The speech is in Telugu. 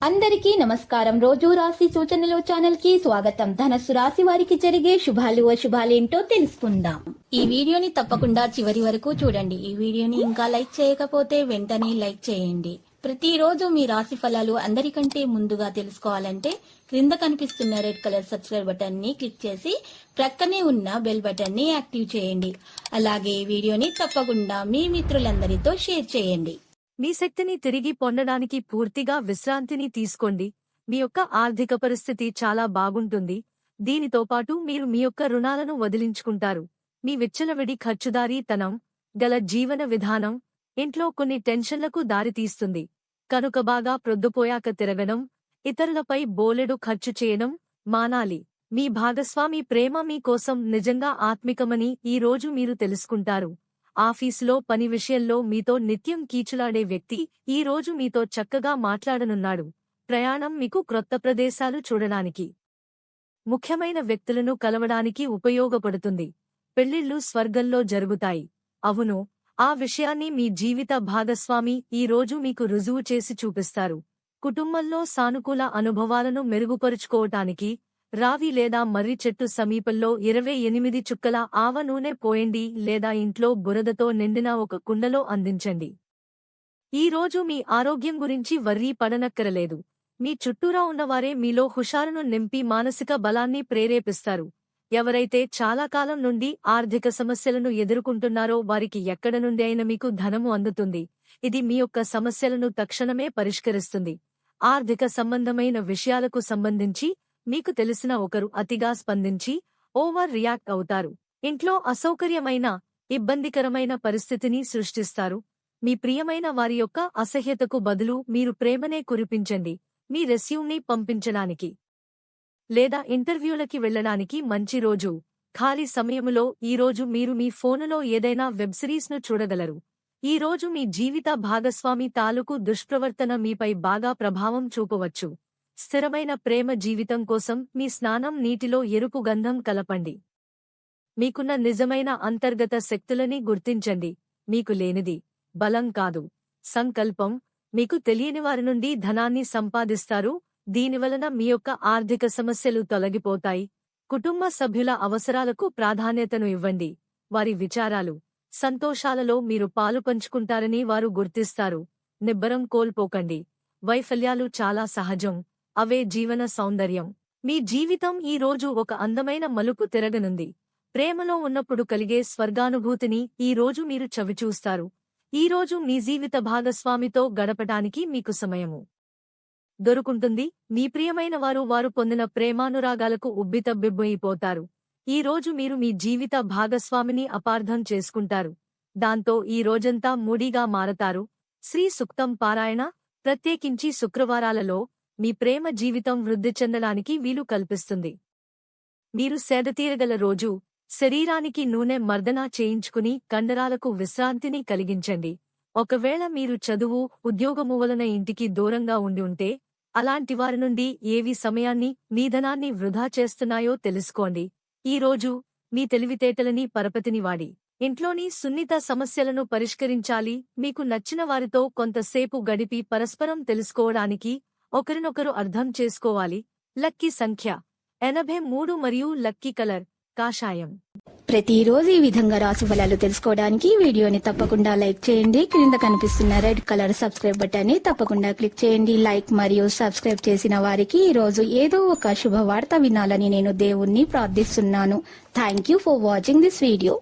అందరికీ నమస్కారం. రోజు రాశి సూచనలు ఛానల్ కి స్వాగతం. ధనస్సు రాశి వారికి జరిగే శుభాలు అశుభాలేంటో తెలుసుకుందాం. ఈ వీడియోని తప్పకుండా చివరి వరకు చూడండి. ఈ వీడియోని ఇంకా లైక్ చేయకపోతే వెంటనే లైక్ చేయండి. ప్రతిరోజు మీ రాశి ఫలాలు అందరికంటే ముందుగా తెలుసుకోవాలంటే క్రింద కనిపిస్తున్న రెడ్ కలర్ సబ్స్క్రైబ్ బటన్ ని క్లిక్ చేసి ప్రక్కనే ఉన్న బెల్ బటన్ ని యాక్టివ్ చేయండి. అలాగే ఈ వీడియోని తప్పకుండా మీ మిత్రులందరితో షేర్ చేయండి. మీ శక్తిని తిరిగి పొందడానికి పూర్తిగా విశ్రాంతిని తీసుకోండి. మీ యొక్క ఆర్థిక పరిస్థితి చాలా బాగుంటుంది. దీనితో పాటు మీరు మీ యొక్క రుణాలను వదిలించుకుంటారు. మీ విచ్చలవిడి ఖర్చుదారీతనం గల జీవన విధానం ఇంట్లో కొన్ని టెన్షన్లకు దారితీస్తుంది. కనుక బాగా ప్రొద్దుపోయాక తిరగడం, ఇతరులపై బోలెడు ఖర్చు చేయడం మానాలి. మీ భాగస్వామి ప్రేమ మీ కోసం నిజంగా ఆత్మికమని ఈ రోజు మీరు తెలుసుకుంటారు. ఆఫీసులో పని విషయంలో మీతో నిత్యం కీచులాడే వ్యక్తి ఈ రోజు మీతో చక్కగా మాట్లాడనున్నాడు. ప్రయాణం మీకు క్రొత్త ప్రదేశాలు చూడడానికి, ముఖ్యమైన వ్యక్తులను కలవడానికి ఉపయోగపడుతుంది. పెళ్లిళ్లు స్వర్గంలో జరుగుతాయి. అవును, ఆ విషయాన్ని మీ జీవిత భాగస్వామి ఈ రోజు మీకు రుజువు చేసి చూపిస్తారు. కుటుంబంలో సానుకూల అనుభవాలను మెరుగుపరుచుకోవటానికి రావి లేదా మర్రి చెట్టు సమీపంలో 28 చుక్కల ఆవ నూనె పోయండి లేదా ఇంట్లో బురదతో నిండిన ఒక కుండలో అందించండి. ఈ రోజు మీ ఆరోగ్యం గురించి వర్రీ పడనక్కరలేదు. మీ చుట్టూరా ఉన్నవారే మీలో హుషారును నింపి మానసిక బలాన్ని ప్రేరేపిస్తారు. ఎవరైతే చాలా కాలం నుండి ఆర్థిక సమస్యలను ఎదుర్కొంటున్నారో వారికి ఎక్కడ నుండి అయినా మీకు ధనము అందుతుంది. ఇది మీ యొక్క సమస్యలను తక్షణమే పరిష్కరిస్తుంది. ఆర్థిక సంబంధమైన విషయాలకు సంబంధించి మీకు తెలిసిన ఒకరు అతిగా స్పందించి ఓవర్ రియాక్ట్ అవుతారు. ఇంట్లో అసౌకర్యమైన, ఇబ్బందికరమైన పరిస్థితిని సృష్టిస్తారు. మీ ప్రియమైన వారి యొక్క అసహ్యతకు బదులు మీరు ప్రేమనే కురిపించండి. మీ రెస్యూమ్ని పంపించడానికి లేదా ఇంటర్వ్యూలకి వెళ్లడానికి మంచి రోజు. ఖాళీ సమయములో ఈరోజు మీరు మీ ఫోనులో ఏదైనా వెబ్ సిరీస్ను చూడగలరు. ఈ రోజు మీ జీవిత భాగస్వామి తాలూకు దుష్ప్రవర్తన మీపై బాగా ప్రభావం చూపవచ్చు. స్థిరమైన ప్రేమ జీవితం కోసం మీ స్నానం నీటిలో ఎరుపు గంధం కలపండి. మీకున్న నిజమైన అంతర్గత శక్తులని గుర్తించండి. మీకు లేనిది బలం కాదు, సంకల్పం. మీకు తెలియని వారి నుండి ధనాన్ని సంపాదిస్తారు. దీనివలన మీ యొక్క ఆర్థిక సమస్యలు తొలగిపోతాయి. కుటుంబ సభ్యుల అవసరాలకు ప్రాధాన్యతను ఇవ్వండి. వారి విచారాలు, సంతోషాలలో మీరు పాలుపంచుకుంటారని వారు గుర్తిస్తారు. నిబ్బరం కోల్పోకండి. వైఫల్యాలు చాలా సహజం. అవే జీవన సౌందర్యం. మీ జీవితం ఈ రోజు ఒక అందమైన మలుపు తిరగనుంది. ప్రేమలో ఉన్నప్పుడు కలిగే స్వర్గానుభూతిని ఈ రోజు మీరు చవిచూస్తారు. ఈ రోజు మీ జీవిత భాగస్వామితో గడపటానికి మీకు సమయము దొరుకుంటుంది. మీ ప్రియమైన వారు పొందిన ప్రేమానురాగాలకు ఉబ్బితబ్బిబ్బయిపోతారు. ఈ రోజు మీరు మీ జీవిత భాగస్వామిని అపార్థం చేసుకుంటారు. దాంతో ఈ రోజంతా మూడీగా మారతారు. శ్రీ సూక్తం పారాయణ, ప్రత్యేకించి శుక్రవారాలలో మీ ప్రేమ జీవితం వృద్ధి చెందడానికి వీలు కల్పిస్తుంది. మీరు సేదతీరగల రోజు. శరీరానికి నూనె మర్దన చేయించుకుని కండరాలకు విశ్రాంతిని కలిగించండి. ఒకవేళ మీరు చదువు, ఉద్యోగము వలన ఇంటికి దూరంగా ఉండి ఉంటే అలాంటి వారి నుండి ఏవి సమయాన్ని, మీ ధనాన్ని వృధా చేస్తున్నాయో తెలుసుకోండి. ఈ రోజు మీ తెలివితేటలని పరపతిని వాడి ఇంట్లోని సున్నిత సమస్యలను పరిష్కరించాలి. మీకు నచ్చిన వారితో కొంతసేపు గడిపి పరస్పరం తెలుసుకోవడానికి, ఒకరినొకరు అర్థం చేసుకోవాలి. లక్కీ సంఖ్య 83 మరియు లక్కీ కలర్ కాషాయం. ప్రతిరోజు ఈ విధంగా రాశి ఫలాలు తెలుసుకోవడానికి వీడియోని తప్పకుండా లైక్ చేయండి. క్రింద కనిపిస్తున్న రెడ్ కలర్ సబ్స్క్రైబ్ బటన్ ని తప్పకుండా క్లిక్ చేయండి. లైక్ మరియు సబ్స్క్రైబ్ చేసిన వారికి ఈ రోజు ఏదో ఒక శుభవార్త వినాలని నేను దేవుణ్ణి ప్రార్థిస్తున్నాను. Thank you for watching this video.